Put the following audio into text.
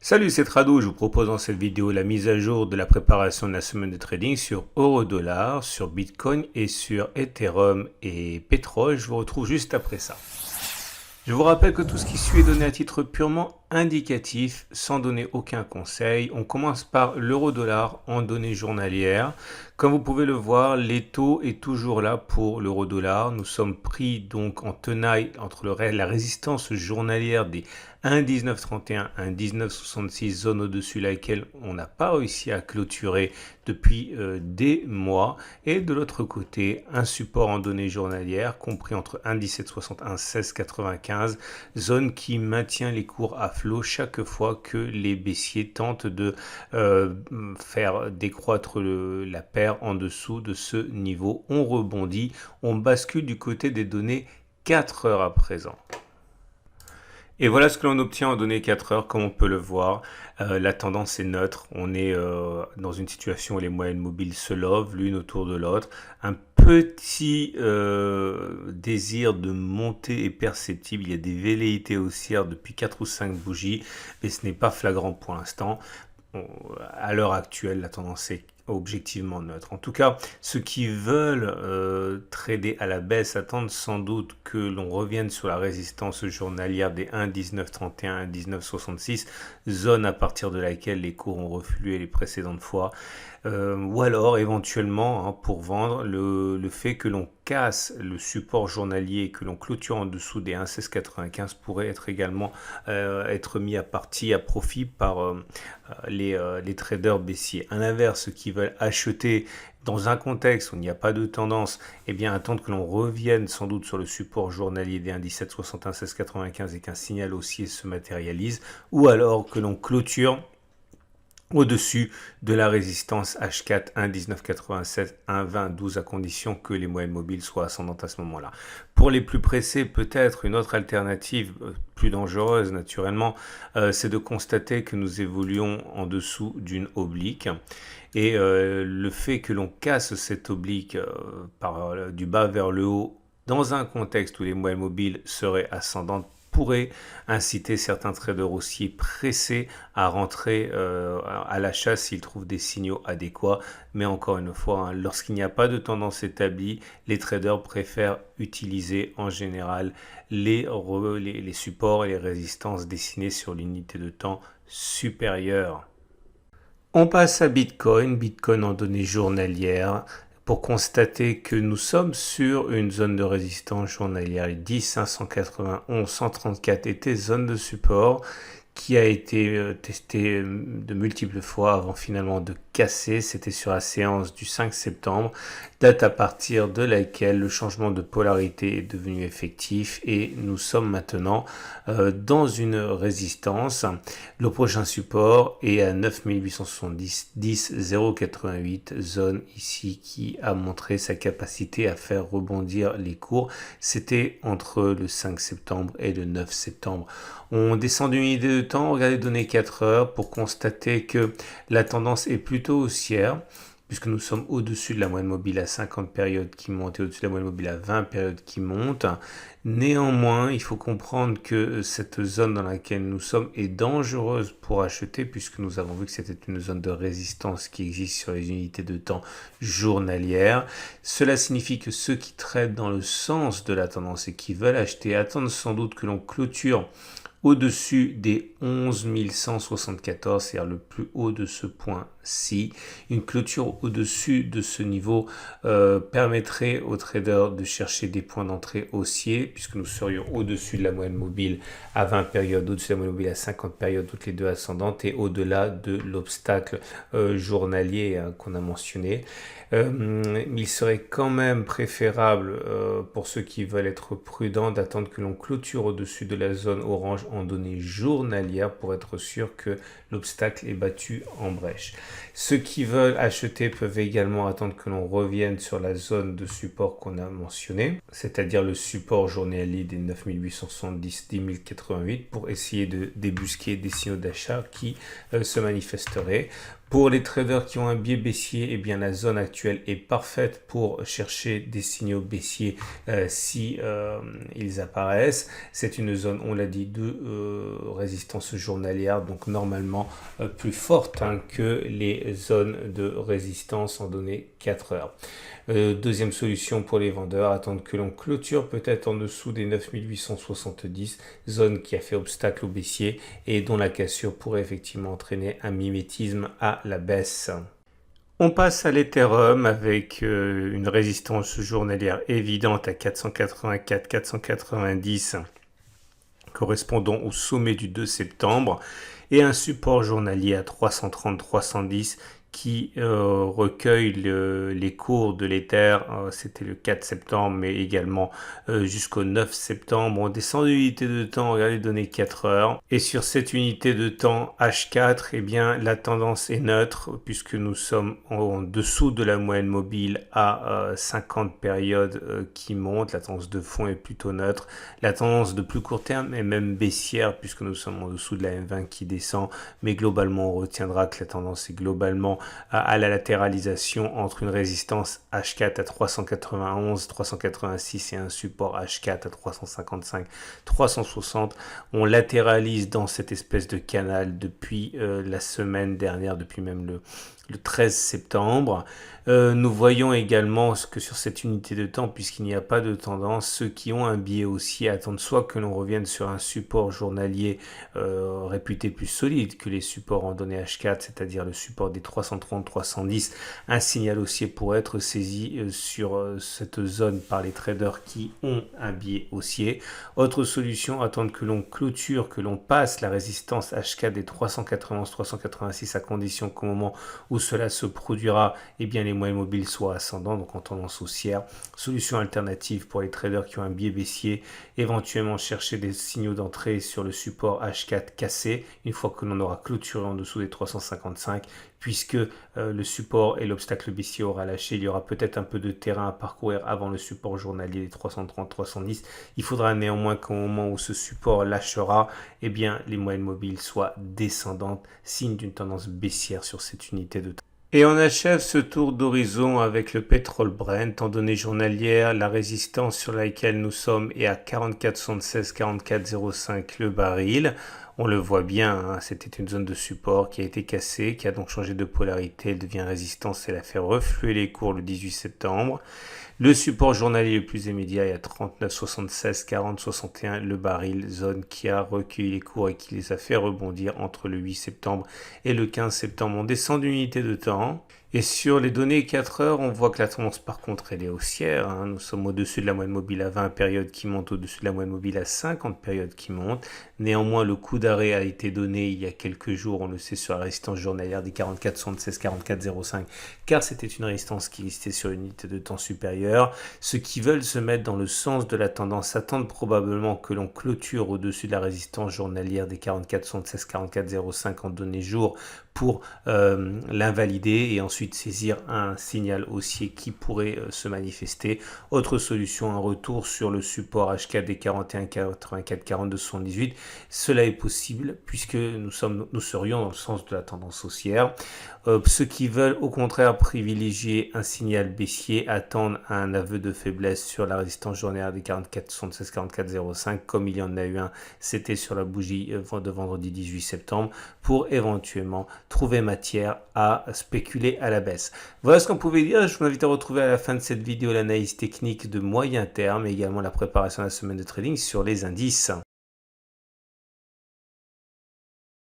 Salut, c'est Trado. Je vous propose dans cette vidéo la mise à jour de la préparation de la semaine de trading sur euro-dollar, sur Bitcoin et sur Ethereum et pétrole. Je vous retrouve juste après ça. Je vous rappelle que tout ce qui suit est donné à titre purement indicatif, sans donner aucun conseil. On commence par l'euro-dollar en données journalières. Comme vous pouvez le voir, les taux est toujours là pour l'euro-dollar. Nous sommes pris donc en tenaille entre la résistance journalière des 1,1931, 1,1966, zone au-dessus laquelle on n'a pas réussi à clôturer depuis des mois. Et de l'autre côté, un support en données journalières compris entre 1,1760, 1,1695, zone qui maintient les cours à flot chaque fois que les baissiers tentent de faire décroître la paire en dessous de ce niveau. On rebondit, on bascule du côté des données 4 heures à présent. Et voilà ce que l'on obtient en données 4 heures, comme on peut le voir. La tendance est neutre. On est dans une situation où les moyennes mobiles se lovent l'une autour de l'autre. Un petit désir de montée est perceptible. Il y a des velléités haussières depuis 4 ou 5 bougies, mais ce n'est pas flagrant pour l'instant. À l'heure actuelle, la tendance est objectivement neutre. En tout cas, ceux qui veulent trader à la baisse attendent sans doute que l'on revienne sur la résistance journalière des 1,1931, 1,1966, zone à partir de laquelle les cours ont reflué les précédentes fois. Ou alors éventuellement pour vendre le fait que l'on casse le support journalier et que l'on clôture en dessous des 1,1695 pourrait être également être mis à partie, à profit par les traders baissiers. À l'inverse, ceux qui veulent acheter dans un contexte où il n'y a pas de tendance, eh bien attendre que l'on revienne sans doute sur le support journalier des 1,1761, 1695 et qu'un signal haussier se matérialise, ou alors que l'on clôture au-dessus de la résistance H4 1,1987, 1,2012 à condition que les moyennes mobiles soient ascendantes à ce moment-là. Pour les plus pressés, peut-être une autre alternative plus dangereuse naturellement, c'est de constater que nous évoluons en dessous d'une oblique. Et le fait que l'on casse cette oblique du bas vers le haut dans un contexte où les moyennes mobiles seraient ascendantes pourrait inciter certains traders haussiers pressés à rentrer à l'achat s'ils trouvent des signaux adéquats. Mais encore une fois, lorsqu'il n'y a pas de tendance établie, les traders préfèrent utiliser en général les supports et les résistances dessinés sur l'unité de temps supérieure. On passe à Bitcoin, Bitcoin en données journalières, pour constater que nous sommes sur une zone de résistance journalière. Les 10, 591, 134 étaient zone de support qui a été testé de multiples fois avant finalement de casser. C'était sur la séance du 5 septembre, date à partir de laquelle le changement de polarité est devenu effectif et nous sommes maintenant dans une résistance. Le prochain support est à 9870, 10 088, zone ici qui a montré sa capacité à faire rebondir les cours. C'était entre le 5 septembre et le 9 septembre. On descend d'une idée de temps, regardez données 4 heures pour constater que la tendance est plutôt haussière puisque nous sommes au-dessus de la moyenne mobile à 50 périodes qui montent et au-dessus de la moyenne mobile à 20 périodes qui montent. Néanmoins, il faut comprendre que cette zone dans laquelle nous sommes est dangereuse pour acheter puisque nous avons vu que c'était une zone de résistance qui existe sur les unités de temps journalières. Cela signifie que ceux qui traitent dans le sens de la tendance et qui veulent acheter attendent sans doute que l'on clôture au-dessus des 11 174, c'est-à-dire le plus haut de ce point-ci. Une clôture au-dessus de ce niveau permettrait aux traders de chercher des points d'entrée haussiers, puisque nous serions au-dessus de la moyenne mobile à 20 périodes, au-dessus de la moyenne mobile à 50 périodes, toutes les deux ascendantes, et au-delà de l'obstacle journalier qu'on a mentionné. Il serait quand même préférable pour ceux qui veulent être prudents d'attendre que l'on clôture au-dessus de la zone orange en données journalières pour être sûr que l'obstacle est battu en brèche. Ceux qui veulent acheter peuvent également attendre que l'on revienne sur la zone de support qu'on a mentionné, c'est-à-dire le support journalier des 9870, 10 088 pour essayer de débusquer des signaux d'achat qui se manifesteraient. Pour les traders qui ont un biais baissier, eh bien la zone actuelle est parfaite pour chercher des signaux baissiers si ils apparaissent. C'est une zone, on l'a dit, de résistance journalière, donc normalement plus forte que les zones de résistance en données 4 heures. Deuxième solution pour les vendeurs, attendre que l'on clôture peut-être en dessous des 9870, zone qui a fait obstacle au baissier et dont la cassure pourrait effectivement entraîner un mimétisme à la baisse. On passe à l'Ethereum avec une résistance journalière évidente à 484-490 correspondant au sommet du 2 septembre et un support journalier à 330-310 qui recueille les cours de l'Ether, c'était le 4 septembre, mais également jusqu'au 9 septembre. On descend d'unité de temps, regardez les données 4 heures. Et sur cette unité de temps H4, eh bien, la tendance est neutre, puisque nous sommes en dessous de la moyenne mobile à 50 périodes qui montent. La tendance de fond est plutôt neutre. La tendance de plus court terme est même baissière, puisque nous sommes en dessous de la M20 qui descend. Mais globalement, on retiendra que la tendance est globalement à la latéralisation entre une résistance H4 à 391, 386 et un support H4 à 355, 360. On latéralise dans cette espèce de canal depuis la semaine dernière, depuis même le 13 septembre. Nous voyons également que sur cette unité de temps, puisqu'il n'y a pas de tendance, ceux qui ont un biais haussier attendent soit que l'on revienne sur un support journalier réputé plus solide que les supports en données H4, c'est-à-dire le support des 330-310. Un signal haussier pourrait être saisi sur cette zone par les traders qui ont un biais haussier. Autre solution, attendre que l'on clôture, que l'on passe la résistance H4 des 391-386 à condition qu'au moment où cela se produira, eh bien les moyennes mobiles soient ascendants, donc en tendance haussière. Solution alternative pour les traders qui ont un biais baissier, éventuellement chercher des signaux d'entrée sur le support H4 cassé, une fois que l'on aura clôturé en dessous des 355, puisque le support et l'obstacle baissier aura lâché, il y aura peut-être un peu de terrain à parcourir avant le support journalier des 330-310. Il faudra néanmoins qu'au moment où ce support lâchera, eh bien les moyennes mobiles soient descendantes, signe d'une tendance baissière sur cette unité de temps. Et on achève ce tour d'horizon avec le pétrole Brent en données journalières. La résistance sur laquelle nous sommes est à 44,76, 44,05 le baril. On le voit bien, hein, c'était une zone de support qui a été cassée, qui a donc changé de polarité, elle devient résistance, elle a fait refluer les cours le 18 septembre. Le support journalier le plus immédiat est à 39,76, 40,61 le baril, zone qui a recueilli les cours et qui les a fait rebondir entre le 8 septembre et le 15 septembre. On descend d'unité de temps. Et sur les données 4 heures, on voit que la tendance par contre elle est haussière. Hein. Nous sommes au-dessus de la moyenne mobile à 20 périodes qui montent, au-dessus de la moyenne mobile à 50 périodes qui montent. Néanmoins, le coup d'arrêt a été donné il y a quelques jours, on le sait, sur la résistance journalière des 44,76, 44,05, car c'était une résistance qui restait sur une unité de temps supérieure. Ceux qui veulent se mettre dans le sens de la tendance attendent probablement que l'on clôture au-dessus de la résistance journalière des 44,76, 44,05 en données jour pour l'invalider et ensuite saisir un signal haussier qui pourrait se manifester. Autre solution, un retour sur le support H4 des 41, 84, 42, 78. Cela est possible puisque nous serions dans le sens de la tendance haussière. Ceux qui veulent au contraire privilégier un signal baissier attendent un aveu de faiblesse sur la résistance journalière des 44, 76, 44, 05 comme il y en a eu un, c'était sur la bougie de vendredi 18 septembre pour éventuellement trouver matière à spéculer à la baisse. Voilà ce qu'on pouvait dire. Je vous invite à retrouver à la fin de cette vidéo l'analyse technique de moyen terme et également la préparation de la semaine de trading sur les indices.